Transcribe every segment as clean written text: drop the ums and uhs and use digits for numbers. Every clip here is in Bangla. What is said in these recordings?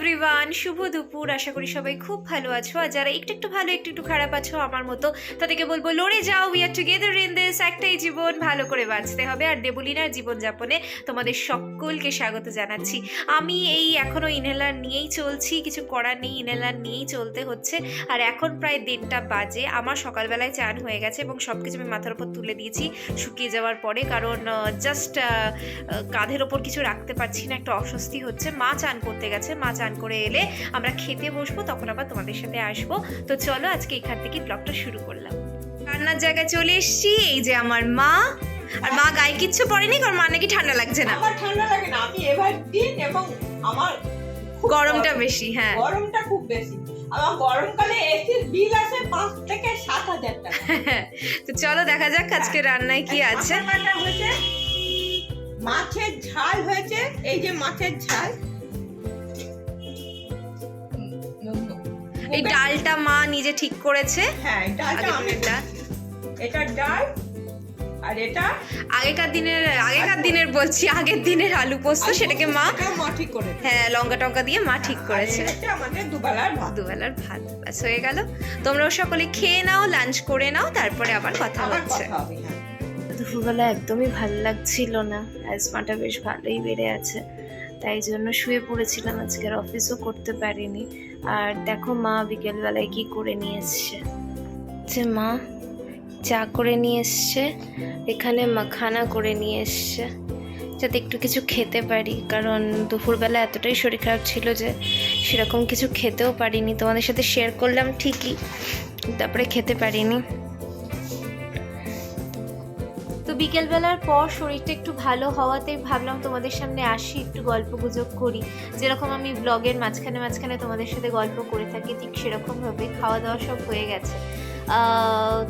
এভরিওয়ান, শুভ দুপুর। আশা করি সবাই খুব ভালো আছো, আর যারা একটু একটু ভালো একটু একটু খারাপ আছো আমার মতো, তাদেরকে বলবো লড়ে যাও, we are together in this. একটাই জীবন, ভালো করে বাঁচতে হবে। আর দেবলীনার জীবনযাপনে তোমাদের সকলকে স্বাগত জানাচ্ছি। আমি এই এখনো ইনহেলার নিয়েই চলছি, কিছু করার নেই, ইনহেলার নিয়েই চলতে হচ্ছে। আর এখন প্রায় 1:30 বাজে। আমার সকালবেলায় চান হয়ে গেছে এবং সব কিছু আমি মাথার উপর তুলে দিয়েছি শুকিয়ে যাওয়ার পরে, কারণ জাস্ট কাঁধের ওপর কিছু রাখতে পারছি না, একটা অস্বস্তি হচ্ছে। মা চান করতে গেছে, মা চান করে এলে আমরা খেতে বসবো, তখন আবার তোমাদের সাথে আসবো। তো চলো আজকে এখান থেকে ব্লগটা শুরু করলাম। রান্নার জায়গায় চলে এসেছি, এই যে আমার মা। আর মা গায়ে কিচ্ছু পরেনি, কারণ মা নাকি ঠান্ডা লাগছে না। আমার ঠান্ডা লাগে না, আমি এভারগ্রিন, এবং আমার গরমটা বেশি। হ্যাঁ, গরমটা খুব বেশি। আমার গরমকালে এসির বিল আসে 5 থেকে 7,000 টাকা। তো চলো দেখা যাক আজকে রান্নায় কি আছে। হয়েছে মাছের ঝাল হয়েছে, এই যে মাছের ঝাল। এই ডালটা মা নিজে ঠিক করেছে। হ্যাঁ, ডালটা আমি, এটা ডাল। আর এটা আগের দিনের বলছি, আগের দিনের আলু পোস্ত, সেটাকে মা ঠিক করে, হ্যাঁ, লঙ্কা টঙ্কা দিয়ে মা ঠিক করেছে। এটা আমাদের দুবেলার ভাত। ব্যাস হয়ে গেল। তোমরাও সকলে খেয়ে নাও, লাঞ্চ করে নাও, তারপরে আবার কথা হচ্ছে। দুপুরবেলা একদমই ভালো লাগছিল না, অ্যাজমাটা বেশ ভালোই বেড়ে আছে, তাই জন্য শুয়ে পড়েছিলাম। আজকের অফিসও করতে পারিনি। আর দেখো মা বিকেলবেলায় কি করে নিয়ে এসছে। মা চা করে নিয়ে এসছে, এখানে মাখানা করে নিয়ে এসছে, যাতে একটু কিছু খেতে পারি, কারণ দুপুরবেলা এতটাই শরীর খারাপ ছিল যে সেরকম কিছু খেতেও পারিনি। তোমাদের সাথে শেয়ার করলাম ঠিকই, তারপরে খেতে পারিনি। তো বিকেলবেলার পর শরীরটা একটু ভালো হওয়াতে ভাবলাম তোমাদের সামনে আসি, একটু গল্প গুজব করি। যেরকম আমি ব্লগের মাঝখানে মাঝখানে তোমাদের সাথে গল্প করে থাকি, ঠিক সেরকমভাবে খাওয়া দাওয়া সব হয়ে গেছে।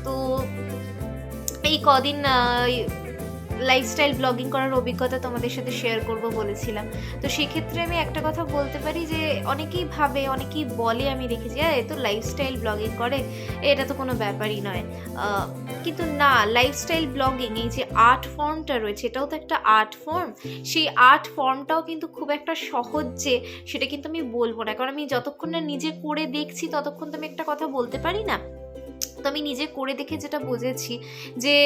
তো এই কদিন লাইফস্টাইল ব্লগিং করার অভিজ্ঞতা তোমাদের সাথে শেয়ার করব বলেছিলাম। তো সেক্ষেত্রে আমি একটা কথা বলতে পারি যে অনেকেই ভাবে, অনেকেই বলে, আমি দেখেছি এ তো লাইফস্টাইল ব্লগিং করে, এটা তো কোনো ব্যাপারই নয়। কিন্তু না, লাইফস্টাইল ব্লগিং, এই যে আর্ট ফর্মটা রয়েছে, এটাও তো একটা আর্ট ফর্ম। সেই আর্ট ফর্মটাও কিন্তু খুব একটা সহজ যে সেটা কিন্তু আমি বলবো না, কারণ আমি যতক্ষণ না নিজে করে দেখছি ততক্ষণ তো আমি একটা কথা বলতে পারি না। তো আমি নিজে করে দেখে যেটা বুঝেছি যে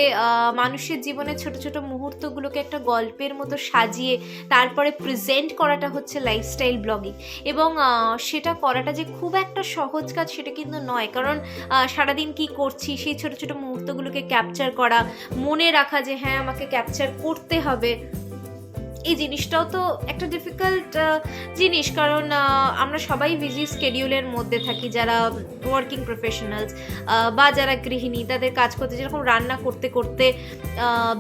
মানুষের জীবনের ছোট ছোট মুহূর্তগুলোকে একটা গল্পের মতো সাজিয়ে তারপরে প্রেজেন্ট করাটা হচ্ছে লাইফস্টাইল ব্লগিং। এবং সেটা করাটা যে খুব একটা সহজ কাজ সেটা কিন্তু নয়, কারণ সারাদিন কি করছি সেই ছোট ছোট মুহূর্তগুলোকে ক্যাপচার করা, মনে রাখা যে হ্যাঁ আমাকে ক্যাপচার করতে হবে, এই জিনিসটাও তো একটা ডিফিকাল্ট জিনিস। কারণ আমরা সবাই বিজি স্কেডিউলের মধ্যে থাকি, যারা ওয়ার্কিং প্রফেশনালস বা যারা গৃহিণী, তাদের কাজ করতে, যেরকম রান্না করতে করতে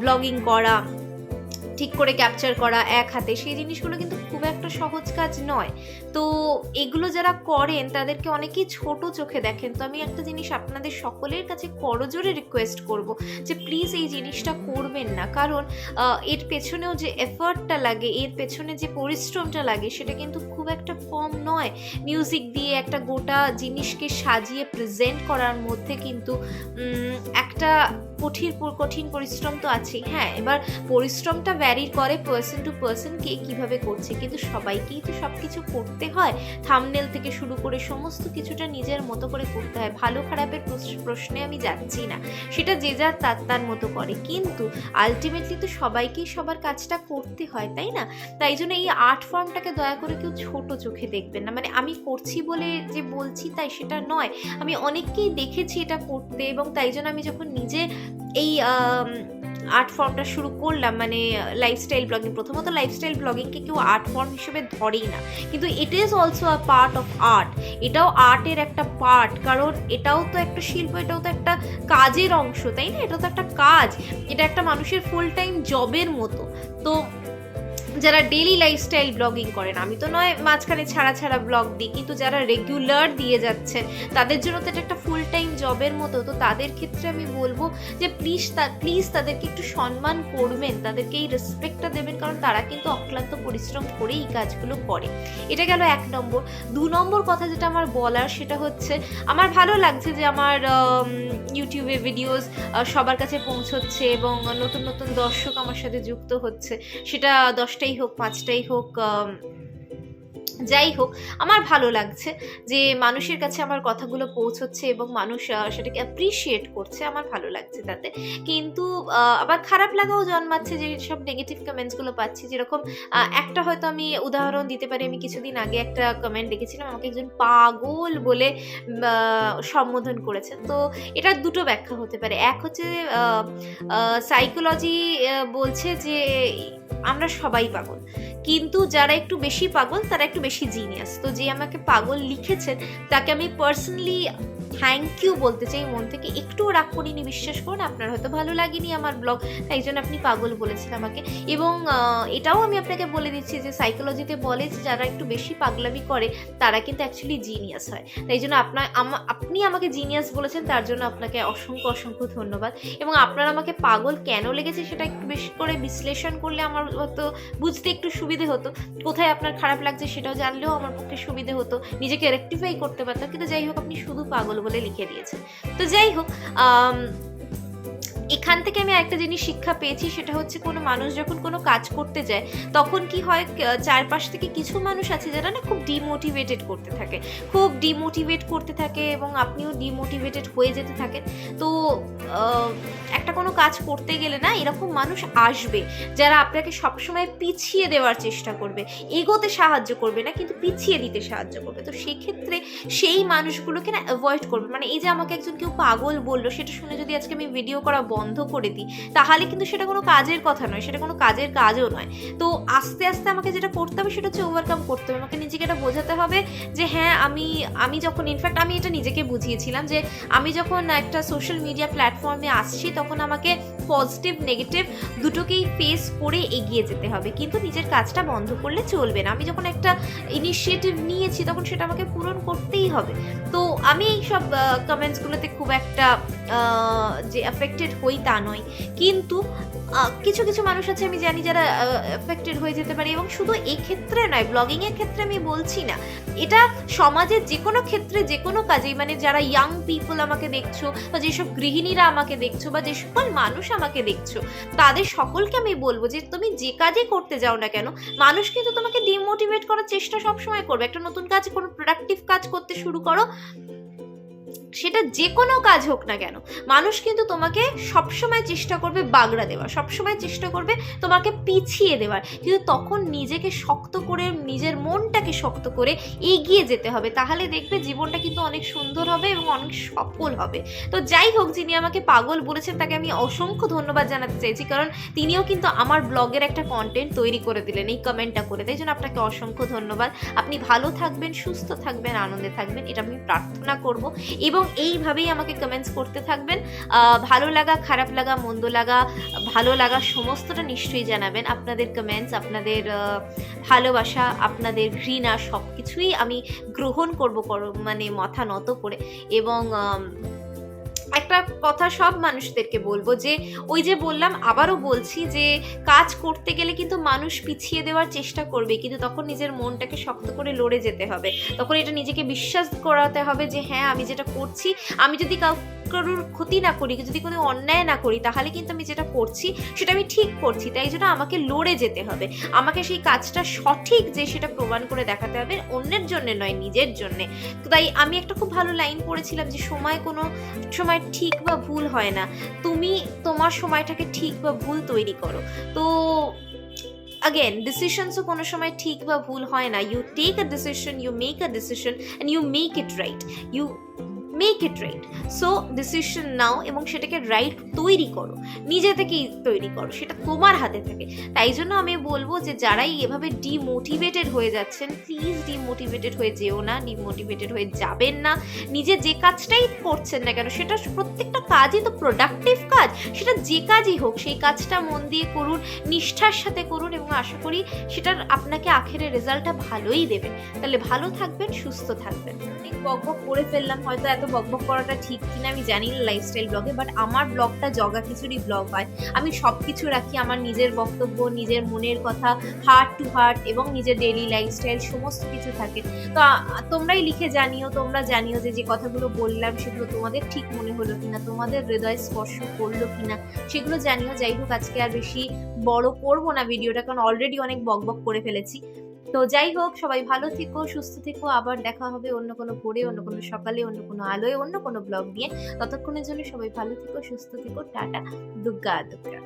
ব্লগিং করা, ঠিক করে ক্যাপচার করা এক হাতে, সেই জিনিসগুলো কিন্তু খুব একটা সহজ কাজ নয়। তো এগুলো যারা করেন তাদেরকে অনেকেই ছোট চোখে দেখেন। তো আমি একটা জিনিস আপনাদের সকলের কাছে করজোরে রিকোয়েস্ট করব যে প্লিজ এই জিনিসটা করবেন না, কারণ এর পেছনেও যে এফার্টটা লাগে, এর পেছনে যে পরিশ্রমটা লাগে, সেটা কিন্তু খুব একটা কম নয়। মিউজিক দিয়ে একটা গোটা জিনিসকে সাজিয়ে প্রেজেন্ট করার মধ্যে কিন্তু একটা কঠিন পরিশ্রম তো আছেই। হ্যাঁ, এবার পরিশ্রমটা ভ্যারি করে পার্সন টু পার্সন, কে কীভাবে করছে, কিন্তু সবাইকেই তো সব কিছু করতে হয়। থাম্বনেল থেকে শুরু করে সমস্ত কিছুটা নিজের মতো করে করতে হয়। ভালো খারাপের প্রশ্নে আমি যাচ্ছি না, সেটা যে যার তার মতো করে, কিন্তু আলটিমেটলি তো সবাইকেই সবার কাজটা করতে হয়, তাই না? তাই জন্য এই আর্ট ফর্মটাকে দয়া করে কেউ ছোট চোখে দেখবেন না। মানে আমি করছি বলে যে বলছি তাই সেটা নয়, আমি অনেককেই দেখেছি এটা করতে, এবং তাই জন্য আমি যখন নিজে এই আর্ট ফর্মটা শুরু করলাম, মানে লাইফস্টাইল ব্লগিং, প্রথমত লাইফস্টাইল ব্লগিংকে কেউ আর্ট ফর্ম হিসেবে ধরেই না, কিন্তু it is also a part of art. এটাও আর্টের একটা পার্ট, কারণ এটাও তো একটা শিল্প, এটাও তো একটা কাজের অংশ, তাই না? এটাও তো একটা কাজ, এটা একটা মানুষের ফুল টাইম জবের মতো। তো যারা ডেইলি লাইফস্টাইল ব্লগিং করেন, আমি তো নয় মাঝখানে ছাড়া ব্লগ দিই, কিন্তু যারা রেগুলার দিয়ে যাচ্ছেন তাদের জন্য তো এটা একটা ফুল টাইম জবের মতো। তো তাদের ক্ষেত্রে আমি বলবো যে প্লিজ তাদেরকে একটু সম্মান করবেন, তাদেরকে এই রেসপেক্টটা দেবেন, কারণ তারা কিন্তু অক্লান্ত পরিশ্রম করে এই কাজগুলো করে। এটা গেল 1 নম্বর। 2 নম্বর কথা যেটা আমার বলার, সেটা হচ্ছে আমার ভালো লাগছে যে আমার ইউটিউবে ভিডিওস সবার কাছে পৌঁছচ্ছে এবং নতুন নতুন দর্শক আমার সাথে যুক্ত হচ্ছে, সেটা 10টাই হোক 5টাই হোক, যাই হোক, আমার ভালো লাগছে যে মানুষের কাছে আমার কথাগুলো পৌঁছচ্ছে এবং মানুষ সেটাকে অ্যাপ্রিসিয়েট করছে, আমার ভালো লাগছে তাতে। কিন্তু আবার খারাপ লাগাও জন্মাচ্ছে যে সব নেগেটিভ কমেন্টসগুলো পাচ্ছি। যেরকম একটা হয়তো আমি উদাহরণ দিতে পারি, আমি কিছুদিন আগে একটা কমেন্ট দেখেছিলাম, আমাকে একজন পাগল বলে সম্বোধন করেছেন। তো এটার দুটো ব্যাখ্যা হতে পারে। এক হচ্ছে সাইকোলজি বলছে যে আমরা সবাই পাগল, কিন্তু যারা একটু বেশি পাগল তারা একটু বেশি জিনিয়াস। তো যে আমাকে পাগল লিখেছেন তাকে আমি পার্সোনালি থ্যাংক ইউ বলতে চাই মন থেকে। একটুও রাগ করিনি, বিশ্বাস করুন। আপনার হয়তো ভালো লাগেনি আমার ব্লগ, তাই জন্য আপনি পাগল বলেছেন আমাকে। এবং এটাও আমি আপনাকে বলে দিচ্ছি যে সাইকোলজিতে বলে যে যারা একটু বেশি পাগলামি করে তারা কিন্তু অ্যাকচুয়ালি জিনিয়াস হয়। তাই জন্য আপনি আমাকে জিনিয়াস বলেছেন, তার জন্য আপনাকে অসংখ্য অসংখ্য ধন্যবাদ। এবং আপনার আমাকে পাগল কেন লেগেছে সেটা একটু বেশি করে বিশ্লেষণ করলে আমার হয়তো বুঝতে একটু সুবিধে হতো। কোথায় আপনার খারাপ লাগছে সেটাও জানলেও আমার পক্ষে সুবিধে হতো, নিজেকে রেকটিফাই করতে পারতাম। কিন্তু যাই হোক, আপনি শুধু পাগল বলে লিখে দিয়েছেন। তো যাই হোক, এখান থেকে আমি একটা জিনিস শিক্ষা পেয়েছি, সেটা হচ্ছে কোনো মানুষ যখন কোনো কাজ করতে যায় তখন কি হয়, চারপাশ থেকে কিছু মানুষ আছে যারা না খুব ডিমোটিভেটেড করতে থাকে, খুব ডিমোটিভেট করতে থাকে এবং আপনিও ডিমোটিভেটেড হয়ে যেতে থাকেন। তো একটা কোনো কাজ করতে গেলে না এরকম মানুষ আসবে যারা আপনাকে সবসময় পিছিয়ে দেওয়ার চেষ্টা করবে, এগোতে সাহায্য করবে না কিন্তু পিছিয়ে দিতে সাহায্য করবে। তো সেক্ষেত্রে সেই মানুষগুলোকে না অ্যাভয়েড করবে। মানে এই যে আমাকে একজন কেউ পাগল বললো, সেটা শুনে যদি আজকে আমি ভিডিও করা বন্ধ করে দিই তাহলে কিন্তু সেটা কোনো কাজের কথা নয়, সেটা কোনো কাজের কাজও নয়। তো আস্তে আস্তে আমাকে যেটা করতে হবে সেটা হচ্ছে ওভারকাম করতে হবে। আমাকে নিজেকে এটা বোঝাতে হবে যে হ্যাঁ, আমি যখন ইনফ্যাক্ট আমি এটা নিজেকে বুঝিয়েছিলাম যে আমি যখন একটা সোশ্যাল মিডিয়া প্ল্যাটফর্মে আসছি তখন আমাকে পজিটিভ নেগেটিভ দুটোকেই ফেস করে এগিয়ে যেতে হবে, কিন্তু নিজের কাজটা বন্ধ করলে চলবে না। আমি যখন একটা ইনিশিয়েটিভ নিয়েছি তখন সেটা আমাকে পূরণ করতেই হবে। তো আমি এই সব কমেন্টসগুলোতে খুব একটা যে অ্যাফেক্টেড হই তা নয়, কিন্তু কিছু কিছু মানুষ আছে আমি জানি যারা অ্যাফেক্টেড হয়ে যেতে পারে। এবং শুধু এই ক্ষেত্রে নয়, ব্লগিংয়ের ক্ষেত্রে আমি বলছি না, এটা সমাজের যে কোনো ক্ষেত্রে যে কোনো কাজেই, মানে যারা ইয়াং পিপল আমাকে দেখছো বা যেসব গৃহিণীরা আমাকে দেখছো বা যে সকল মানুষ আমাকে দেখছো তাদের সকলকে আমি বলবো যে তুমি যে কাজই করতে যাও না কেন, মানুষ কিন্তু তোমাকে ডিমোটিভেট করার চেষ্টা সবসময় করবে। একটা নতুন কাজ, কোনো প্রোডাক্টিভ কাজ করতে শুরু করো, সেটা যে কোনো কাজ হোক না কেন, মানুষ কিন্তু তোমাকে সবসময় চেষ্টা করবে বাগড়া দেওয়ার, সবসময় চেষ্টা করবে তোমাকে পিছিয়ে দেওয়ার। কিন্তু তখন নিজেকে শক্ত করে, নিজের মনটাকে শক্ত করে এগিয়ে যেতে হবে, তাহলে দেখবে জীবনটা কিন্তু অনেক সুন্দর হবে এবং অনেক সফল হবে। তো যাই হোক, যিনি আমাকে পাগল বলেছেন তাকে আমি অসংখ্য ধন্যবাদ জানাতে চাইছি, কারণ তিনিও কিন্তু আমার ব্লগের একটা কন্টেন্ট তৈরি করে দিলেন এই কমেন্টটা করে। তাই জন্য আপনাকে অসংখ্য ধন্যবাদ। আপনি ভালো থাকবেন, সুস্থ থাকবেন, আনন্দে থাকবেন, এটা আমি প্রার্থনা করব। এবং এইভাবেই আমাকে কমেন্টস করতে থাকবেন। ভালো লাগা, খারাপ লাগা, মন্দ লাগা, ভালো লাগা সমস্তটা নিশ্চয়ই জানাবেন। আপনাদের কমেন্টস, আপনাদের ভালোবাসা, আপনাদের ঘৃণা সব কিছুই আমি গ্রহণ করব, মানে মাথা নত করে। এবং একটা কথা সব মানুষদেরকে বলবো যে ওই যে বললাম, আবারও বলছি যে কাজ করতে গেলে কিন্তু মানুষ পিছিয়ে দেওয়ার চেষ্টা করবে, কিন্তু তখন নিজের মনটাকে শক্ত করে লড়ে যেতে হবে। তখন এটা নিজেকে বিশ্বাস করাতে হবে যে হ্যাঁ, আমি যেটা করছি, আমি যদি কারোর ক্ষতি না করি, যদি কোনো অন্যায় না করি, তাহলে কিন্তু আমি যেটা করছি সেটা আমি ঠিক করছি। তাই জন্য আমাকে লড়ে যেতে হবে, আমাকে সেই কাজটা সঠিক যে সেটা প্রমাণ করে দেখাতে হবে, অন্যের জন্য নয়, নিজের জন্যে। তো তাই আমি একটা খুব ভালো লাইন পড়েছিলাম যে সময় কোনো সময় ঠিক বা ভুল হয় না, তুমি তোমার সময়টাকে ঠিক বা ভুল তৈরি করো। তো again, ডিসিশনসও কোনো সময় ঠিক বা ভুল হয় না। You take a decision, you make a decision and you make it right, you make it right. So decision now এবং সেটাকে রাইট তৈরি করো, নিজে থেকেই তৈরি করো, সেটা তোমার হাতে থাকে। তাই জন্য আমি বলবো যে যারাই এভাবে ডিমোটিভেটেড হয়ে যাচ্ছেন, প্লিজ ডিমোটিভেটেড হয়ে যেও না, ডিমোটিভেটেড হয়ে যাবেন না। নিজে যে কাজটাই করছেন না কেন, সেটা প্রত্যেকটা কাজই তো প্রোডাক্টিভ কাজ, সেটা যে কাজই হোক সেই কাজটা মন দিয়ে করুন, নিষ্ঠার সাথে করুন, এবং আশা করি সেটার আপনাকে আখেরে রেজাল্টটা ভালোই দেবে। তাহলে ভালো থাকবেন, সুস্থ থাকবেন। অনেক বকবক করে ফেললাম, হয়তো এত বকবক করাটা ঠিক কিনা আমি জানি না লাইফস্টাইল ব্লগে, বাট আমার ব্লগটা জগা খিচুড়ি ব্লগ হয়। আমি সব কিছু রাখি, আমার নিজের বক্তব্য, নিজের মনের কথা, হার্ট টু হার্ট, এবং নিজের ডেইলি লাইফস্টাইল সমস্ত কিছু থাকে। তো তোমরাই লিখে জানিও, তোমরা জানিও যে যে কথাগুলো বললাম সেগুলো তোমাদের ঠিক মনে হলো কিনা, তোমাদের হৃদয় স্পর্শ করলো কিনা, সেগুলো জানিও। যাই হোক, আজকে আর বেশি বড় করবো না ভিডিওটা, কারণ অলরেডি অনেক বকবক করে ফেলেছি। তো যাই হোক, সবাই ভালো থেকো, সুস্থ থেকো। আবার দেখা হবে অন্য কোনো ভোরে, অন্য কোনো সকালে, অন্য কোনো আলোয়, অন্য কোনো ব্লগ নিয়ে। ততক্ষণের জন্য সবাই ভালো থেকো, সুস্থ থেকো। টাটা, দুগ্গা দুগ্গা।